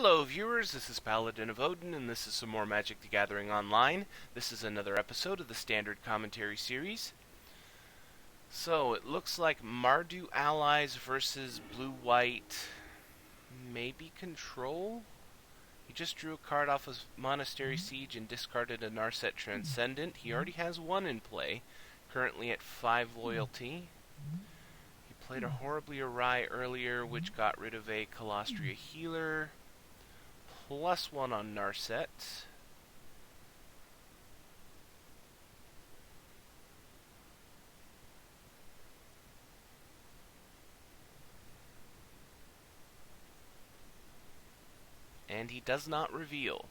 Hello viewers, this is Paladin of Odin, and this is some more Magic the Gathering Online. This is another episode of the Standard Commentary Series. So, it looks like Mardu Allies versus Blue-White, maybe Control? He just drew a card off of Monastery Siege and discarded a Narset Transcendent. He already has one in play, currently at 5 loyalty. He played a Horribly Awry earlier, which got rid of a Colostria Healer. +1 on Narset. And he does not reveal.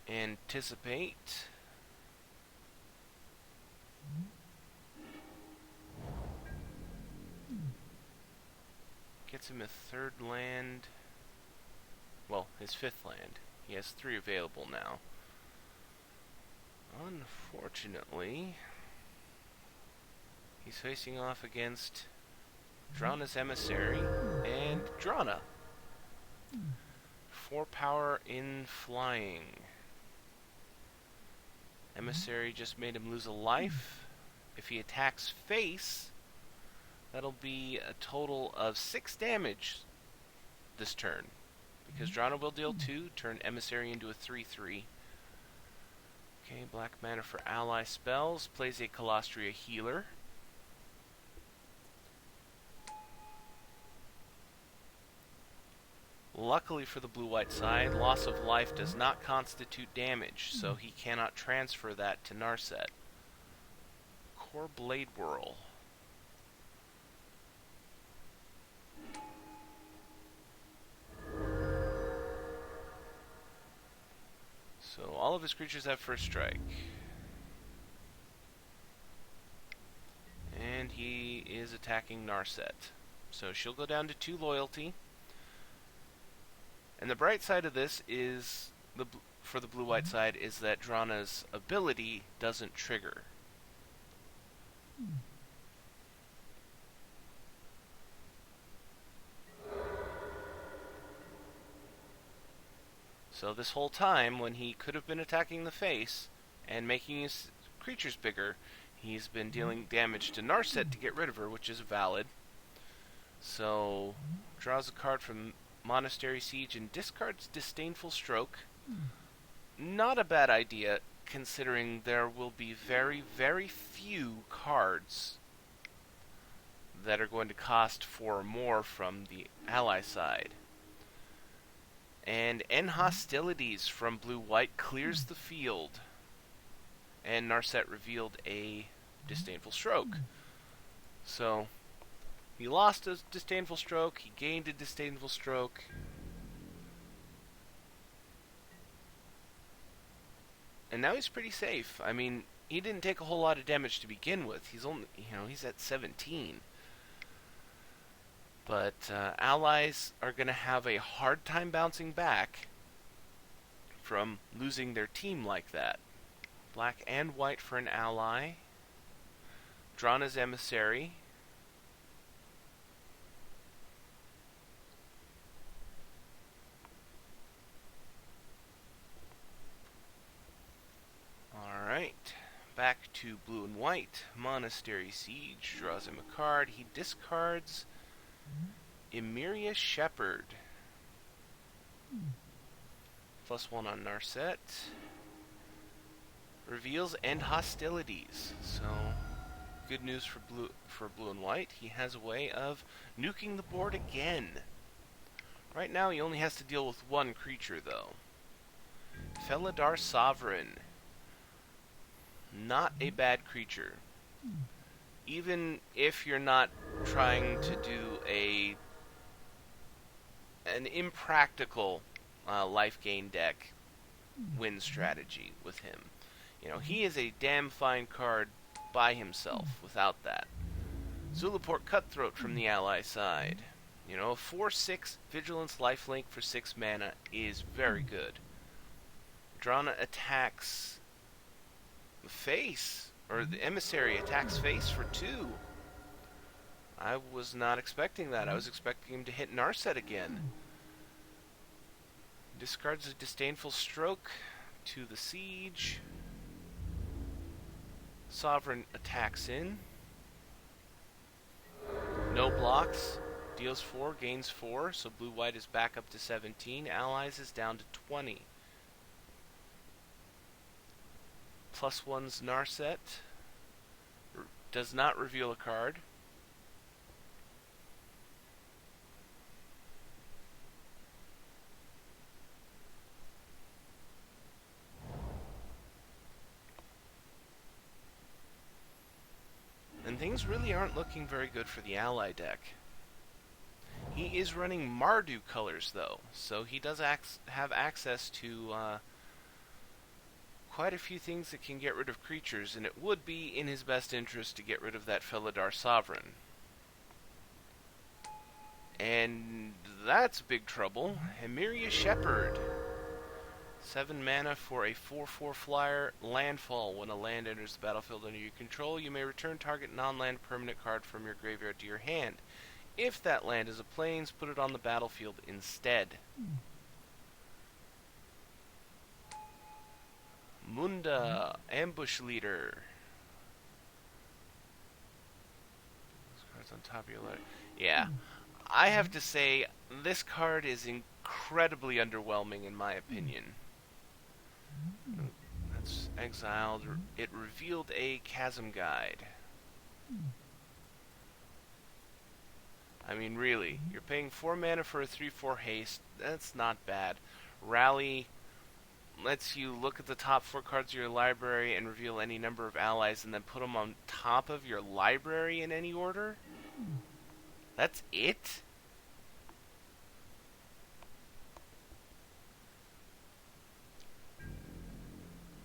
Anticipate. Gets him a third land. Well, his fifth land. He has 3 available now. Unfortunately, he's facing off against Drana's Emissary and Drana. 4 power in flying. Emissary just made him lose a life. If he attacks face, that'll be a total of 6 damage this turn. Because Drana will deal 2, turn Emissary into a 3/3. Okay, black mana for ally spells. Plays a Colostria Healer. Luckily for the blue-white side, loss of life does not constitute damage, so he cannot transfer that to Narset. Core Blade Whirl. So all of his creatures have first strike. And he is attacking Narset. So she'll go down to 2 loyalty. And the bright side of this is, for the blue-white side, is that Drana's ability doesn't trigger. So this whole time, when he could have been attacking the face and making his creatures bigger, he's been dealing damage to Narset to get rid of her, which is valid. So, draws a card from Monastery Siege and discards Disdainful Stroke. Not a bad idea, considering there will be very, very few cards that are going to cost 4 or more from the ally side. And End Hostilities from blue-white clears the field. And Narset revealed a Disdainful Stroke. So, he lost a Disdainful Stroke, he gained a Disdainful Stroke. And now he's pretty safe. I mean, he didn't take a whole lot of damage to begin with. He's only, he's at 17. But allies are going to have a hard time bouncing back from losing their team like that. Black and white for an ally. Drana's Emissary. Alright, back to blue and white. Monastery Siege draws him a card. He discards Emeria Shepherd. +1 on Narset. Reveals End Hostilities. So, good news for blue and white. He has a way of nuking the board again. Right now he only has to deal with 1 creature though. Felidar Sovereign. Not a bad creature. Even if you're not trying to do an impractical life gain deck win strategy with him. He is a damn fine card by himself without that. Zulaport Cutthroat from the ally side. A 4/6 Vigilance lifelink for 6 mana is very good. Drana attacks the face, or the Emissary attacks face for 2. I was not expecting that. I was expecting him to hit Narset again. Discards a Disdainful Stroke to the Siege. Sovereign attacks in. No blocks. Deals 4, gains 4, so blue-white is back up to 17. Allies is down to 20. +1's Narset does not reveal a card. And things really aren't looking very good for the ally deck. He is running Mardu colors, though, so he does have access to quite a few things that can get rid of creatures, and it would be in his best interest to get rid of that Felidar Sovereign. And that's big trouble. Emiria Shepherd. 7 mana for a 4/4 flyer landfall. When a land enters the battlefield under your control, you may return target non-land permanent card from your graveyard to your hand. If that land is a plains, put it on the battlefield instead. Munda, Ambush Leader. Those cards on top of your letter. Yeah. I have to say, this card is incredibly underwhelming in my opinion. That's exiled. It revealed a Chasm Guide. I mean, really, you're paying 4 mana for a 3/4 haste. That's not bad. Rally lets you look at the top 4 cards of your library and reveal any number of allies and then put them on top of your library in any order? That's it?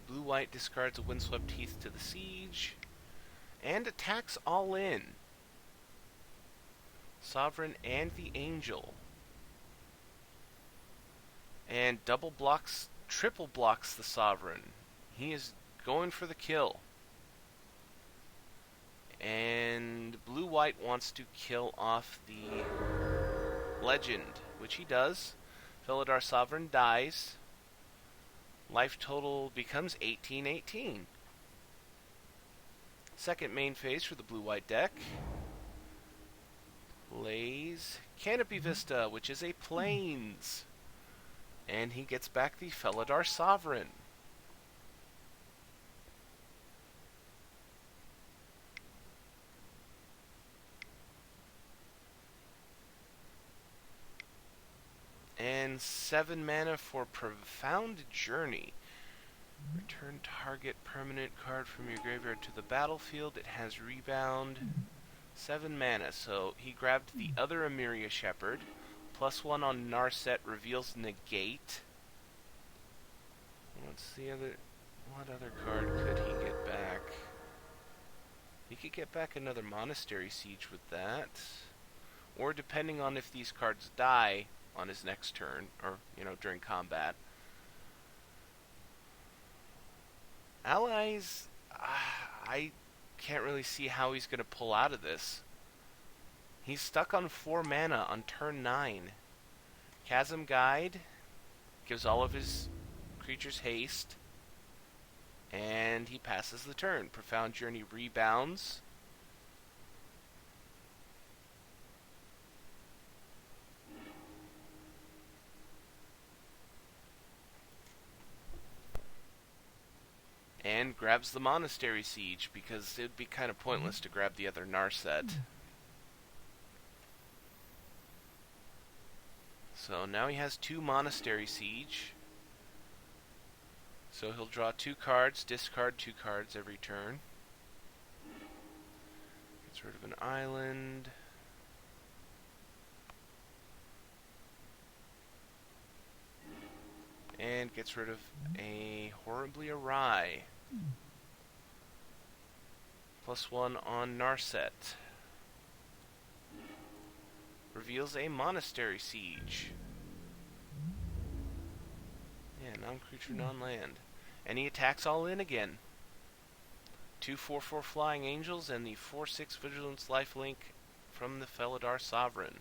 Blue-white discards a Windswept Heath to the Siege and attacks all in. Sovereign and the Angel. And triple blocks the Sovereign. He is going for the kill. And blue-white wants to kill off the Legend, which he does. Felidar Sovereign dies. Life total becomes 18/18. Second main phase for the blue-white deck. Plays Canopy Vista, which is a plains. And he gets back the Felidar Sovereign. And 7 mana for Profound Journey. Return target permanent card from your graveyard to the battlefield. It has rebound. 7 mana, so he grabbed the other Emiria Shepherd. +1 on Narset reveals Negate. What's the other... What other card could he get back? He could get back another Monastery Siege with that. Or depending on if these cards die on his next turn, or, during combat. Allies, I can't really see how he's going to pull out of this. He's stuck on 4 mana on turn 9. Chasm Guide gives all of his creatures haste, and he passes the turn. Profound Journey rebounds. And grabs the Monastery Siege, because it'd be kind of pointless to grab the other Narset. So now he has 2 Monastery Siege. So he'll draw 2 cards, discard 2 cards every turn. Gets rid of an island. And gets rid of a Horribly Awry. +1 on Narset. Reveals a Monastery Siege. Yeah, non-creature, non-land. And he attacks all in again. 2 4/4 Flying Angels and the 4/6 Vigilance Lifelink from the Felidar Sovereign.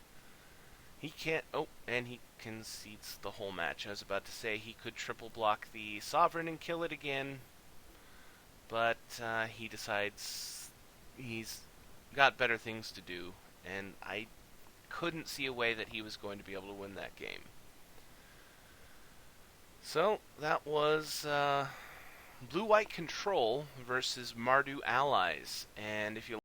He can't... Oh, and he concedes the whole match. I was about to say he could triple block the Sovereign and kill it again, but he decides he's got better things to do, and I couldn't see a way that he was going to be able to win that game. So, that was Blue-White Control versus Mardu Allies, and if you